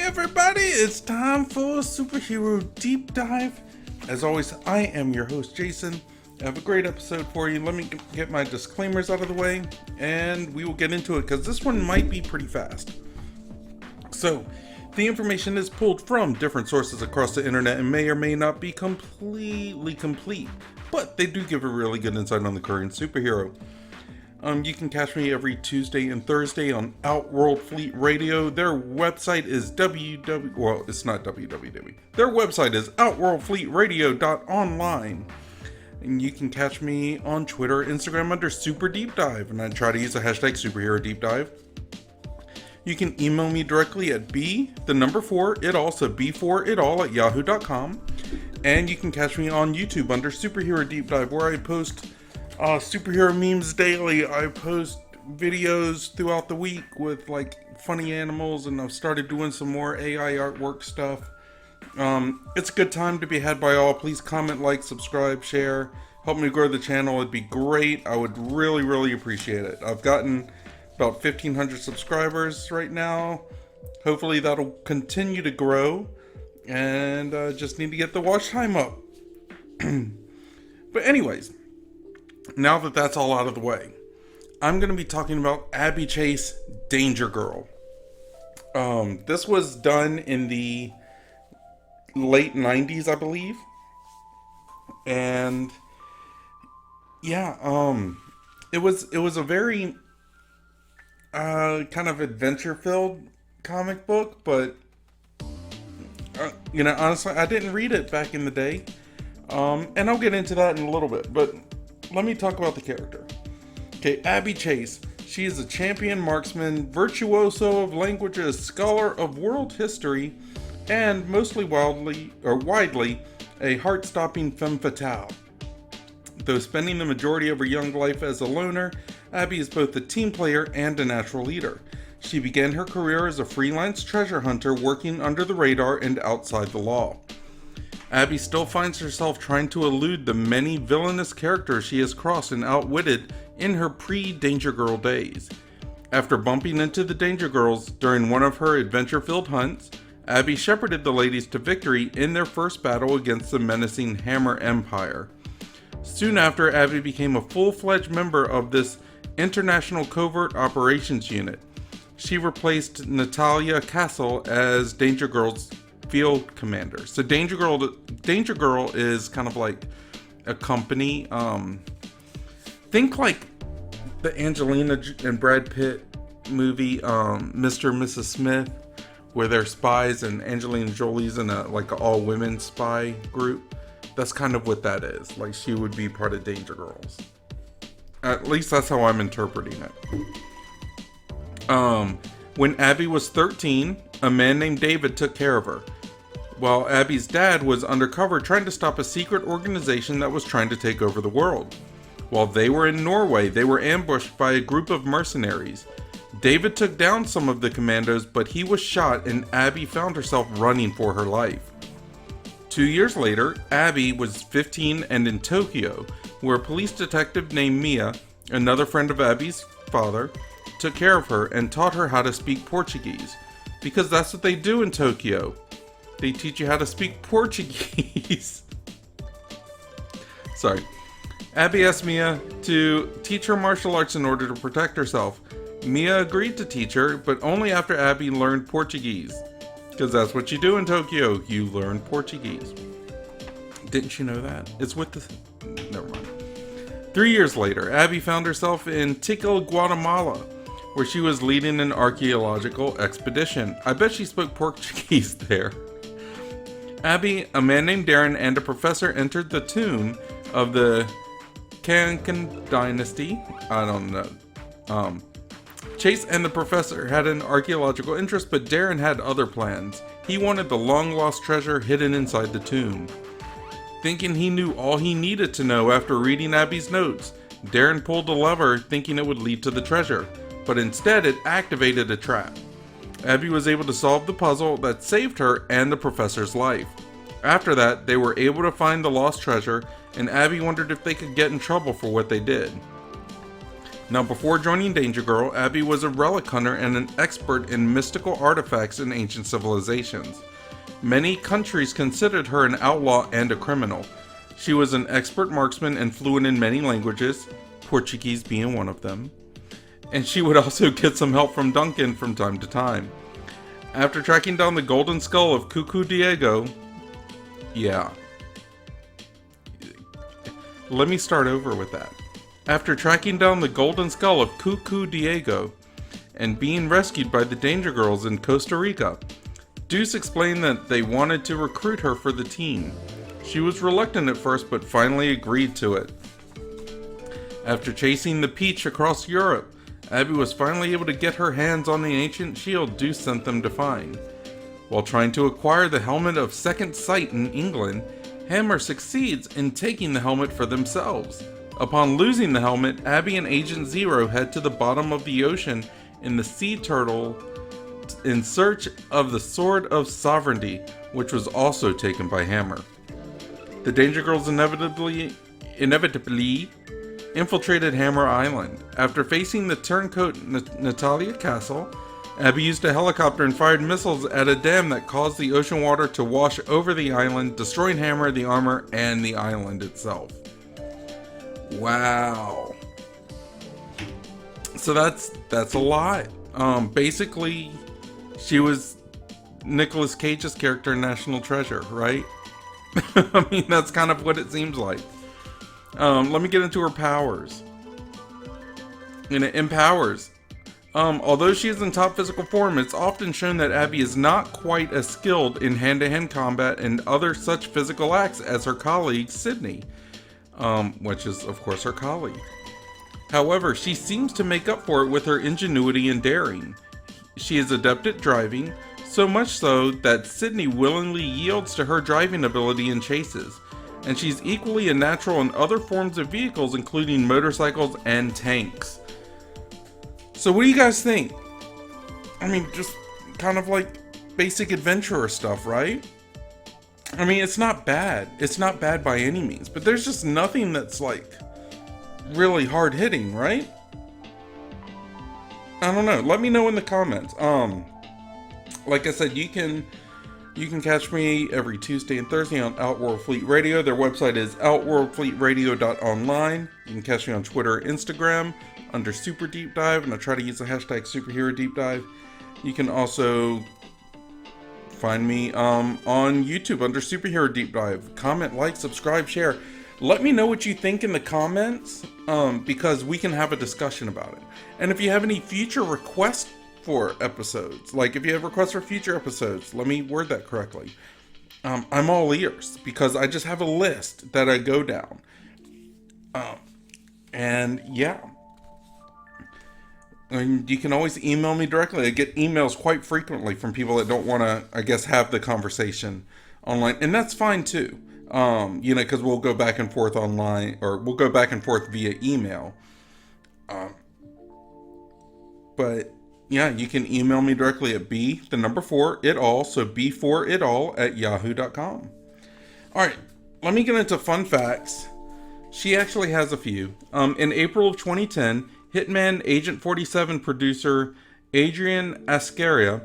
everybody, it's time for Superhero Deep Dive. As always, I am your host, Jason. I have a great episode for you. Let me get my disclaimers out of the way, and we will get into it, because this one might be pretty fast. So, the information is pulled from different sources across the internet and may or may not be completely complete, but they do give a really good insight on the current superhero. You can catch me every Tuesday and Thursday on Outworld Fleet Radio. Their website is it's not www. Their website is outworldfleetradio.online. And you can catch me on Twitter, Instagram under Super Deep Dive, and I try to use the hashtag Superhero Deep Dive. You can email me directly at b4itall at yahoo.com. And you can catch me on YouTube under Superhero Deep Dive, where I post superhero memes daily. I post videos throughout the week with like funny animals, and I've started doing some more AI artwork stuff. It's a good time to be had by all. Please comment, like, subscribe, share. Help me grow the channel. It'd be great. I would really appreciate it. I've gotten about 1,500 subscribers right now. Hopefully that'll continue to grow, and just need to get the watch time up. But anyways, now that that's all out of the way, I'm going to be talking about Abbey Chase, Danger Girl. This was done in the late 90s, I believe. And yeah, it was a very kind of adventure-filled comic book, but honestly, I didn't read it back in the day. And I'll get into that in a little bit, but let me talk about the character. Okay, Abbey Chase. She is a champion marksman, virtuoso of languages, scholar of world history, and widely, a heart-stopping femme fatale. Though spending the majority of her young life as a loner, Abbey is both a team player and a natural leader. She began her career as a freelance treasure hunter, working under the radar and outside the law. Abbey still finds herself trying to elude the many villainous characters she has crossed and outwitted in her pre-Danger Girl days. After bumping into the Danger Girls during one of her adventure-filled hunts, Abbey shepherded the ladies to victory in their first battle against the menacing Hammer Empire. Soon after, Abbey became a full-fledged member of this International Covert Operations Unit. She replaced Natalia Castle as Danger Girl's field commander. So Danger Girl is kind of like a company. Think like the Angelina and Brad Pitt movie, Mr. and Mrs. Smith, where they're spies and Angelina Jolie's in a like an all-women spy group. That's kind of what that is. Like, she would be part of Danger Girls. At least that's how I'm interpreting it. When Abbey was 13, a man named David took care of her, while Abbey's dad was undercover trying to stop a secret organization that was trying to take over the world. While they were in Norway, they were ambushed by a group of mercenaries. David took down some of the commandos, but he was shot, and Abbey found herself running for her life. 2 years later, Abbey was 15 and in Tokyo, where a police detective named Mia, another friend of Abbey's father, took care of her and taught her how to speak Portuguese, because that's what they do in Tokyo. They teach you how to speak Portuguese. Sorry. Abbey asked Mia to teach her martial arts in order to protect herself. Mia agreed to teach her, but only after Abbey learned Portuguese. Because that's what you do in Tokyo. You learn Portuguese. Didn't you know that? It's with the... Never mind. 3 years later, Abbey found herself in Tikal, Guatemala, where she was leading an archaeological expedition. I bet she spoke Portuguese there. Abbey, a man named Darren, and a professor entered the tomb of the Kankan dynasty. I don't know. Chase and the professor had an archaeological interest, but Darren had other plans. He wanted the long-lost treasure hidden inside the tomb. Thinking he knew all he needed to know after reading Abbey's notes, Darren pulled a lever thinking it would lead to the treasure, but instead it activated a trap. Abbey was able to solve the puzzle that saved her and the professor's life. After that, they were able to find the lost treasure, and Abbey wondered if they could get in trouble for what they did. Now, before joining Danger Girl, Abbey was a relic hunter and an expert in mystical artifacts in ancient civilizations. Many countries considered her an outlaw and a criminal. She was an expert marksman and fluent in many languages, Portuguese being one of them. And she would also get some help from Duncan from time to time. After tracking down the golden skull of Cuckoo Diego... Yeah. Let me start over with that. After tracking down the golden skull of Cuckoo Diego and being rescued by the Danger Girls in Costa Rica, Deuce explained that they wanted to recruit her for the team. She was reluctant at first, but finally agreed to it. After chasing the Peach across Europe, Abbey was finally able to get her hands on the ancient shield Deuce sent them to find. While trying to acquire the helmet of Second Sight in England, Hammer succeeds in taking the helmet for themselves. Upon losing the helmet, Abbey and Agent Zero head to the bottom of the ocean in the Sea Turtle in search of the Sword of Sovereignty, which was also taken by Hammer. The Danger Girls inevitably infiltrated Hammer Island. After facing the turncoat Natalia Castle, Abbey used a helicopter and fired missiles at a dam that caused the ocean water to wash over the island, destroying Hammer, the armor, and the island itself. Wow. So that's a lot. Basically, she was Nicolas Cage's character in National Treasure, right? I mean, that's kind of what it seems like. Let me get into her powers. And it empowers. Although she is in top physical form, it's often shown that Abbey is not quite as skilled in hand-to-hand combat and other such physical acts as her colleague, Sydney. Which is, of course, her colleague. However, she seems to make up for it with her ingenuity and daring. She is adept at driving, so much so that Sydney willingly yields to her driving ability in chases, and she's equally a natural in other forms of vehicles, including motorcycles and tanks. So what do you guys think? I mean, just kind of like basic adventurer stuff, right? I mean, it's not bad. It's not bad by any means, but there's just nothing that's like really hard hitting, right? I don't know. Let me know in the comments. Like I said, you can catch me every Tuesday and Thursday on Outworld Fleet Radio. Their website is outworldfleetradio.online. You can catch me on Twitter or Instagram under Super Deep Dive, and I try to use the hashtag superherodeepdive. You can also find me on YouTube under Superhero Deep Dive. Comment, like, subscribe, share. Let me know what you think in the comments, because we can have a discussion about it. And if you have any future requests for episodes, like if you have requests for future episodes, let me word that correctly. I'm all ears, because I just have a list that I go down. And yeah. And you can always email me directly. I get emails quite frequently from people that don't want to, I guess, have the conversation online. And that's fine too. Because we'll go back and forth online, or we'll go back and forth via email. But yeah, you can email me directly at b4itall, so b4itall@yahoo.com. Alright, let me get into fun facts. She actually has a few. In April of 2010, Hitman Agent 47 producer Adrian Ascaria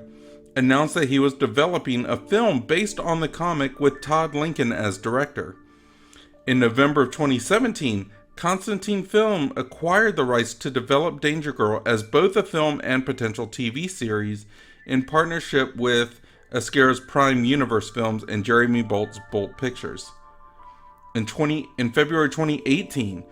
announced that he was developing a film based on the comic with Todd Lincoln as director. In November of 2017, Constantine Film acquired the rights to develop Danger Girl as both a film and potential TV series in partnership with Ascaria's Prime Universe Films and Jeremy Bolt's Bolt Pictures. In February 2018,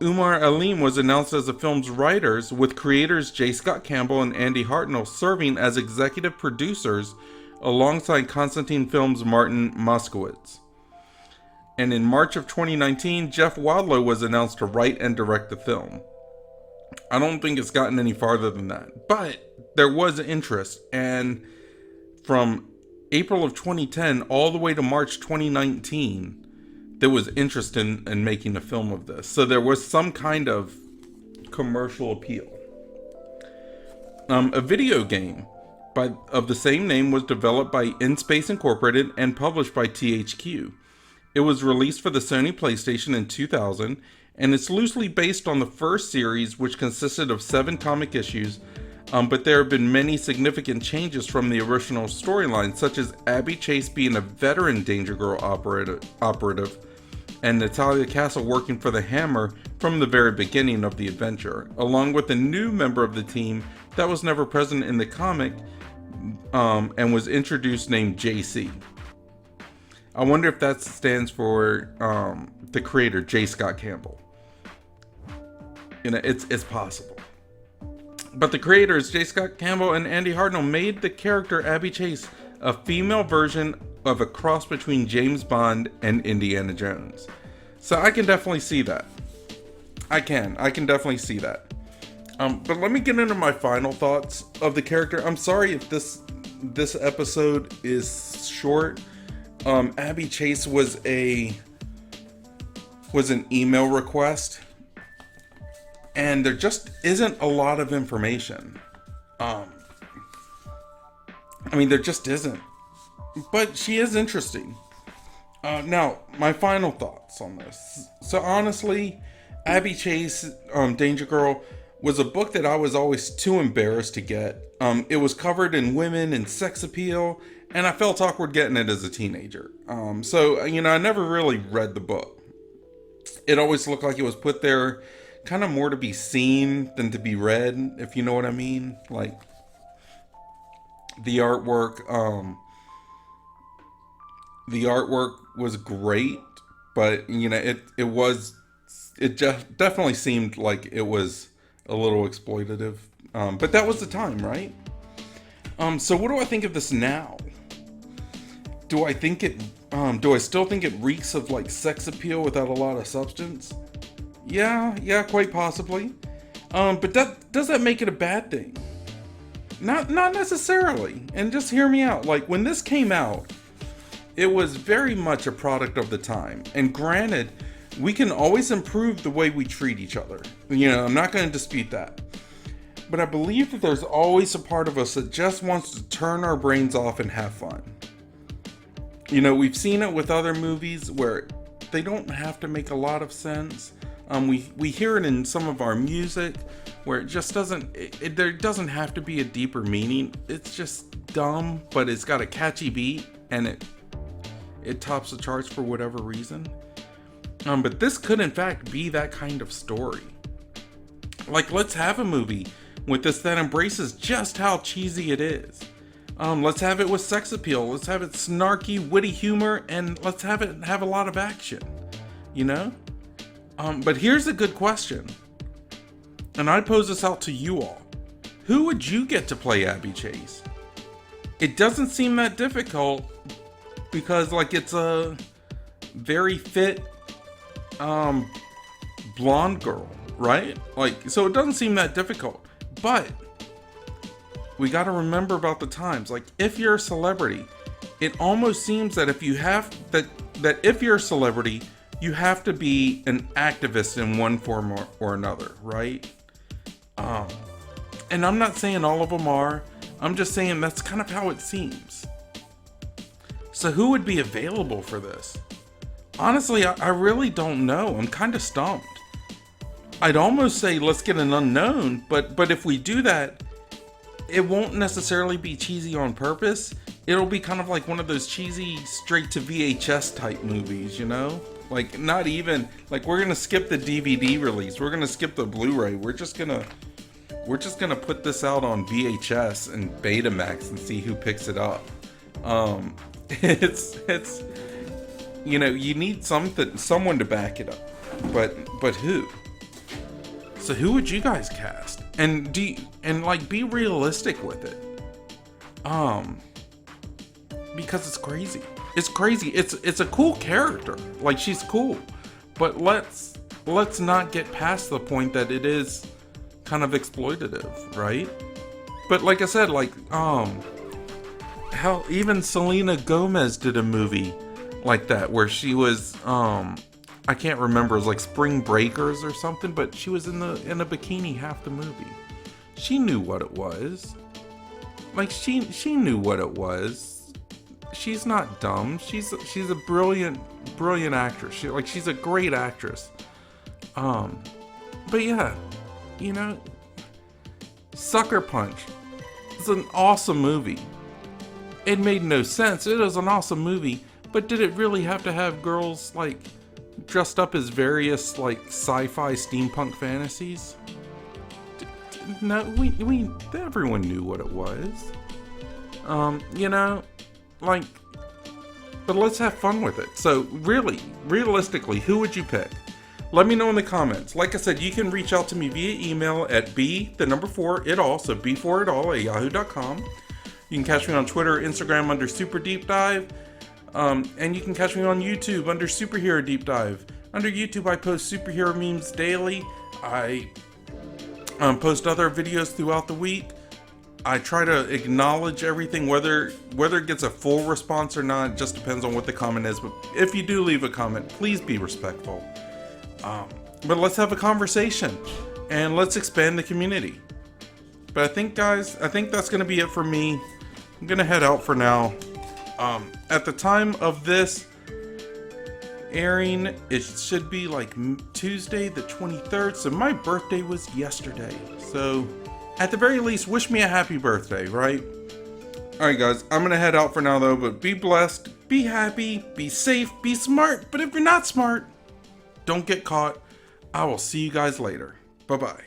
Umar Aleem was announced as the film's writers, with creators J. Scott Campbell and Andy Hartnell serving as executive producers alongside Constantine Films' Martin Moskowitz. And in March of 2019, Jeff Wadlow was announced to write and direct the film. I don't think it's gotten any farther than that, but there was interest, and from April of 2010 all the way to March 2019, there was interest in making a film of this. So there was some kind of commercial appeal. A video game of the same name was developed by InSpace Incorporated and published by THQ. It was released for the Sony PlayStation in 2000 and it's loosely based on the first series, which consisted of 7 comic issues. But there have been many significant changes from the original storyline, such as Abbey Chase being a veteran Danger Girl operative, and Natalia Castle working for the Hammer from the very beginning of the adventure, along with a new member of the team that was never present in the comic, and was introduced, named JC. I wonder if that stands for the creator, J. Scott Campbell. You know, it's possible. But the creators, J. Scott Campbell and Andy Hartnell, made the character Abbey Chase a female version of a cross between James Bond and Indiana Jones. So I can definitely see that. I can definitely see that. But let me get into my final thoughts of the character. I'm sorry if this episode is short. Abbey Chase was an email request, and there just isn't a lot of information. There just isn't. But she is interesting. Now, my final thoughts on this. So honestly, Abbey Chase, Danger Girl, was a book that I was always too embarrassed to get. It was covered in women and sex appeal, and I felt awkward getting it as a teenager. So, I never really read the book. It always looked like it was put there kind of more to be seen than to be read, if you know what I mean. Like, the artwork was great, but it just definitely seemed like it was a little exploitative. But that was the time, right? So what do I think of this now? Do I still think it reeks of like sex appeal without a lot of substance? Yeah, quite possibly. But does that make it a bad thing? Not necessarily. And just hear me out. Like, when this came out, it was very much a product of the time. And granted, we can always improve the way we treat each other. I'm not going to dispute that. But I believe that there's always a part of us that just wants to turn our brains off and have fun. We've seen it with other movies where they don't have to make a lot of sense. We hear it in some of our music where it just doesn't, there doesn't have to be a deeper meaning. It's just dumb, but it's got a catchy beat, and it tops the charts for whatever reason. But this could in fact be that kind of story. Like, let's have a movie with this that embraces just how cheesy it is. Let's have it with sex appeal. Let's have it snarky, witty humor, and let's have it have a lot of action. But here's a good question, and I pose this out to you all. Who would you get to play Abbey Chase? It doesn't seem that difficult, because it's a very fit blonde girl, right? So it doesn't seem that difficult. But we got to remember about the times. If you're a celebrity, it almost seems that if you're a celebrity, you have to be an activist in one form or another, right? And I'm not saying all of them are. I'm just saying that's kind of how it seems. So who would be available for this? Honestly, I really don't know. I'm kind of stumped. I'd almost say let's get an unknown, but if we do that, it won't necessarily be cheesy on purpose. It'll be kind of like one of those cheesy straight to VHS type movies, not even we're gonna skip the DVD release. We're gonna skip the Blu-ray. We're just gonna put this out on VHS and Betamax and see who picks it up. It's you need someone to back it up, but who? So who would you guys cast? And be realistic with it. Because it's crazy. It's crazy. It's a cool character. She's cool. But let's not get past the point that it is kind of exploitative, right? But like I said, hell, even Selena Gomez did a movie like that where she was I can't remember, it was like Spring Breakers or something, but she was in a bikini half the movie. She knew what it was. She knew what it was. She's not dumb. She's a brilliant actress. She's a great actress. But yeah, you know, Sucker Punch is an awesome movie. It made no sense. It was an awesome movie, but did it really have to have girls like dressed up as various like sci-fi steampunk fantasies? No, we everyone knew what it was. You know, like, but let's have fun with it. So really, realistically, who would you pick? Let me know in the comments. Like I said, you can reach out to me via email at b4itall, so b4itall at yahoo.com. You can catch me on Twitter, Instagram under superdeepdive, and you can catch me on YouTube under Superhero Deep Dive. Under YouTube, I post superhero memes daily. I post other videos throughout the week. I try to acknowledge everything, whether it gets a full response or not. It just depends on what the comment is. But if you do leave a comment, please be respectful. But let's have a conversation and let's expand the community. But I think, guys, that's going to be it for me. I'm going to head out for now. At the time of this airing, it should be like Tuesday the 23rd. So my birthday was yesterday. So at the very least, wish me a happy birthday, right? Alright guys, I'm going to head out for now though. But be blessed, be happy, be safe, be smart. But if you're not smart, don't get caught. I will see you guys later. Bye-bye.